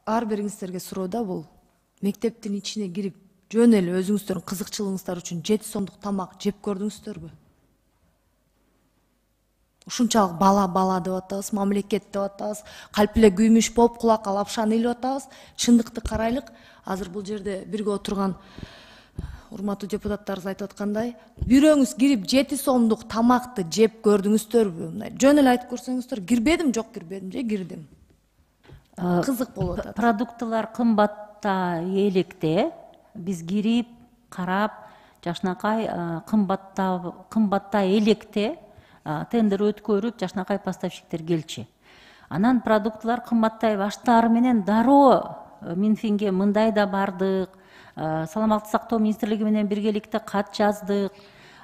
ар бириңиздерге суроо да бул. Мектептин ичине кирип, жөн эле өзүңүздөрдүн кызыкчылыгыңыздар үчүн 7 сомдук тамак жеп көрдүңүздөрбү? Ушунчалык бала деп атабыз, мамлекет деп атабыз, калп эле күймүш болуп, кулакка лапшаны илип атабыз. Чындыкты карайлык. Азыр бул жерде бирге отурган урматтуу депутаттарыбыз айтып аткандай, бирөөңүз кирип 7 сомдук тамакты жеп көрдүңүздөрбү? Мындай жөн эле айтып көрсөңүздөр, кирбедим, жок кирбедим же кирдим. Кызык болуп атат. Продуктылар кымбатта электе биз кирип, карап, жакшынакай кымбатта электе тендер өткөрүп, жакшынакай поставщиктер келчи. Анан продуктылар кымбаттай баштаары менен дароо Минфинге мындай да бардык, саламаттык сактоо министрлиги менен биргеликте кат жаздык,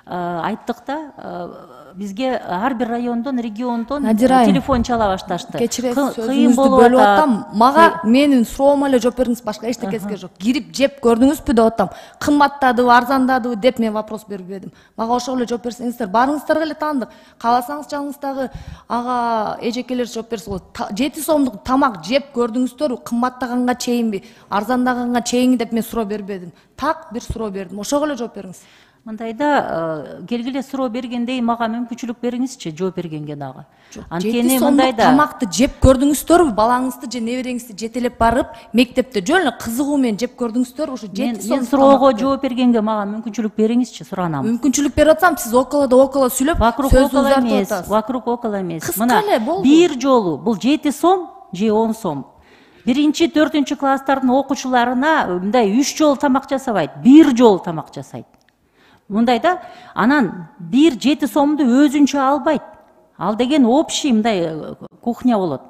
айттык да, бизге ар бир райондон, региондон телефон чала башташты. Кечиресиз, сөзүңүздү бөлүп атам. Мага менин суроомо эле жооп бериңиз, башка эчтекесиге жок. Кирип жеп көрдүңүзбү деп атам. Кымбаттадыбы, арзандадыбы деп мен вопрос бербедим. Мага ошол эле жооп берсеңиздер, баарыңыздарга эле таандык. Кааласаңыз жаныңыздагы ага эжекелер жооп берсе, 7 сомдук тамак жеп көрдүңүздөрбү? Кымбаттаганга чейинби, арзандаганга чейинби деп мен суроо бербедим. Так бир суроо бердим. Ошого эле жооп бериңиз. Мындайда келгиле суроо бергендей мага мүмкүнчүлүк бериңизчи жооп бергенге дагы. Анткени мындайда тамакты жеп көрдүңүздөрбү? Балаңызды же небереңизди жетелеп барып, мектепте жөн эле кызыгуу менен жеп көрдүңүздөрбү? Ушу 7 сом. Мен суроого жооп бергенге мага мүмкүнчүлүк бериңизчи, суранам. Мүмкүнчүлүк берип атсам, сиз около сүйлөп, сөз узартып атасыз. Вокруг около эмес. Кыска эле болду. Бир жолу бул 7 сом же 10 сом. 1-4 класстардын окуучуларына мындай 3 жолу тамак жасабайт, 1 жолу тамак жасайт. Мындайда анан 1-7 сомду өзүнчө албайт. Ал деген общий мындай кухня болот.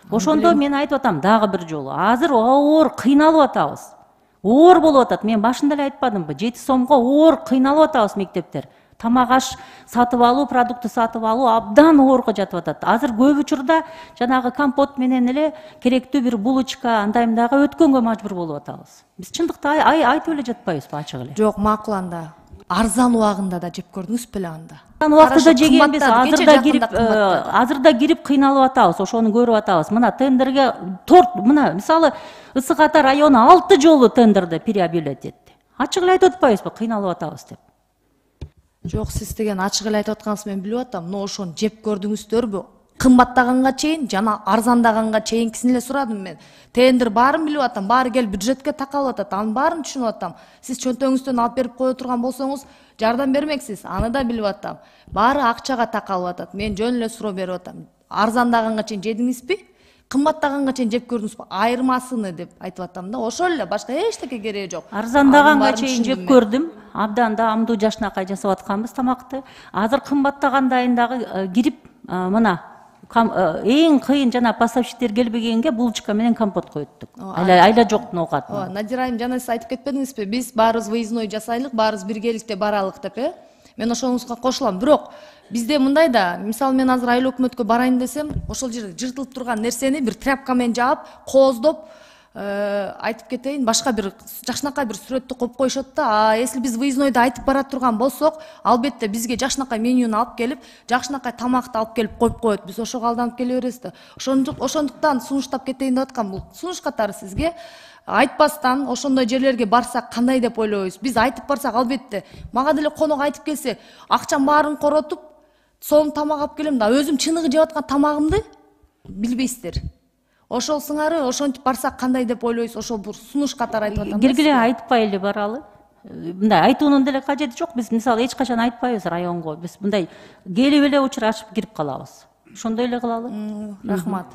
Ошондо мен айтып атам дагы бир жолу. Азыр оор кыйналып атабыз. Оор болуп атат. Мен башында эле айтпадымбы? 7 сомго оор кыйналып атабыз мектептер. Тамак аш сатып алуу, продукты сатып алуу абдан оорго жатып атат. Азыр көп учурда жанагы компот менен эле керектүү бир булочка андаймдагы өткөнгө мажбур болуп атабыз. Биз чындыкты айтып эле жатпайбызбы ачык эле? Жок, макул анда. Арзан убагында да жеп көрдүңүз беле анда? Арзан убакта жегенбиз, азырда кирип кыйналып атабыз, ошону көрүп атабыз. Мына тендерге мына мисалы Ысык Ата району 6 жолу тендерде переобъявлять этти. Ачык эле айтып атпайбызбы, кыйналып атабыз деп? Жок, сиз деген ачык эле айтып атканыңызды мен билип атам, но ошону жеп көрдүңүздөрбү? Кымбаттаганга чейин жана арзандаганга чейинкисин эле сурадым мен. Тендер баарын билип атам, баары келип бюджетке такалып атат, анын баарын түшүнүп атам. Сиз чөнтөгүңүздөн алып берип кое турган болсоңуз, жардам бермексиз, аны да билип атам. Баары акчага такалып атат. Мен жөн эле суроо берип атам. Арзандаганга чейин жедиңизби? Кымбаттаганга чейин жеп көрдүңүзбү? Айырмасыны деп айтып атам да. Ошол эле, башка эчтеке кереги жок. Арзандаганга чейин жеп көрдүм. Абдан да амдуу жакшынакай жасап атканбыз тамакты. Азыр кымбаттагандайын дагы кирип, мына эң кыйын жана поставщиктер келбегенге булочка менен компот коюттук. Айла жоктун оокатын. Надира айым, жана сиз айтып кетпедиңизби? Биз баарыбыз выездной жасайлык, баарыбыз биргеликте баралык деп, Мен ошоңузга кошулам. Бирок бизде мындай да, мисалы мен азыр айыл өкмөткө барайын десем, ошол жерде жыртылып турган нерсени бир тряпка менен жаап, кооздоп, айтып кетейин, башка бир жакшынакай бир сүрөттү коюп коюшат да. Если биз выезднойдо айтып бара турган болсок, албетте бизге жакшынакай менюну алып келип, жакшынакай тамакты алып келип коюп коет. Биз ошого алданып келе беребиз да. Ошондуктан сунуштап кетейин деп аткам. Бул сунуш катары сизге айтпастан ошондой жерлерге барсак кандай деп ойлойбуз? Биз айтып барсак, албетте мага деле конок айтып келсе, акчам баарын коротуп, сонун тамак алып келем да, өзүм чыныгы жеп аткан тамагымды билбейсиздер. Ошол сыңары ошентип барсак кандай деп ойлойсуз? Ошол бир сунуш катары айтып атам. Киргиле айтпай эле баралы. Мындай айтуунун деле кажети жок. Биз мисалы эч качан айтпайбыз районго. Биз мындай келип эле учурашып кирип калабыз. Ошондой эле кылалы. Рахмат.